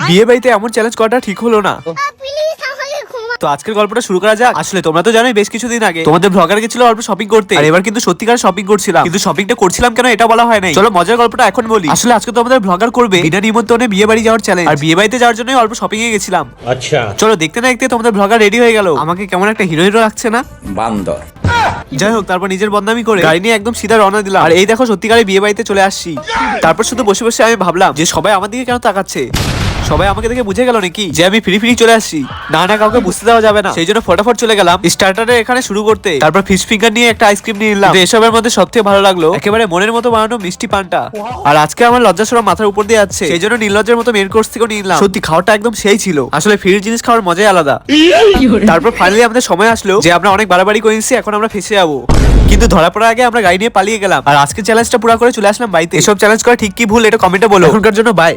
বিয়ে বাড়িতে এমন চ্যালেঞ্জ করাটা ঠিক হলো না। তো আজকের গল্পটা শুরু করা যাক। আসলে তোমরা তো জানোই বেশ কিছুদিন আগে তোমাদের ব্লগার গেছিল অল্প শপিং করতে, আর এবার কিন্তু সত্যিকার শপিং করছিলাম, কিন্তু শপিংটা করছিলাম কেন এটা বলা হয় নাই। চলো মজার গল্পটা এখন বলি। আসলে আজকে তোমাদের ব্লগার করবে বিনা নিমন্ত্রণে বিয়ে বাড়ি যাওয়ার চ্যালেঞ্জ, আর বিয়ে বাড়িতে যাওয়ার জন্য অল্প শপিং এ গেছিলাম। আচ্ছা চলো দেখতে না দেখতে তোমাদের ব্লগার রেডি হয়ে গেল। আমাকে কেমন একটা হিরো হিরো লাগছে না? বান্দর। যাই হোক, তারপর নিজের বদনামি করে গাড়ি নিয়ে একদম সিধা রওনা দিলাম। আর এই দেখো সত্যিকারে বিয়ে বাড়িতে চলে আসছি। তারপর শুধু বসে বসে আমি ভাবলাম যে সবাই আমার দিকে কেন তাকাচ্ছে, সবাই আমাকে দেখে বুঝে গেল নাকি যে আমি ফ্রি ফ্রি চলে আসছি। না না, কাউকে বুঝতে দেওয়া যাবে না, সেই জন্য ফটাফট চলে গেলাম স্টার্টারে এখানে শুরু করতে। তারপর ফিশ ফিঙ্গার নিয়ে একটা আইসক্রিম নিয়ে নিলাম। এসবের মধ্যে সবথেকে ভালো লাগলো একেবারে মনের মতো বানানো মিষ্টি পানটা। আর আজকে আমার লজ্জাসরম মাথার উপর দিয়ে যাচ্ছে, সেই জন্য নির্লজ্জের মতো মেন কোর্স থেকে নিয়ে নিলাম। সত্যি খাওয়াটা একদম সেই ছিল। আসলে ফ্রির জিনিস খাওয়ার মজাই আলাদা। তারপর ফাইনালি আমাদের সময় আসলো যে আমরা অনেক বাড়াবাড়ি করে নিচ্ছি, এখন আমরা ফেসে যাবো। কিন্তু ধরা পড়ার আগে আমরা গাড়ি নিয়ে পালিয়ে গেলাম। আর আজকে চ্যালেঞ্জটা পুরো করে চলে আসলাম বাড়িতে। এসব চ্যালেঞ্জ করা ঠিক কি ভুল এটা কমেন্টে বলো। এখনকার জন্য বাই।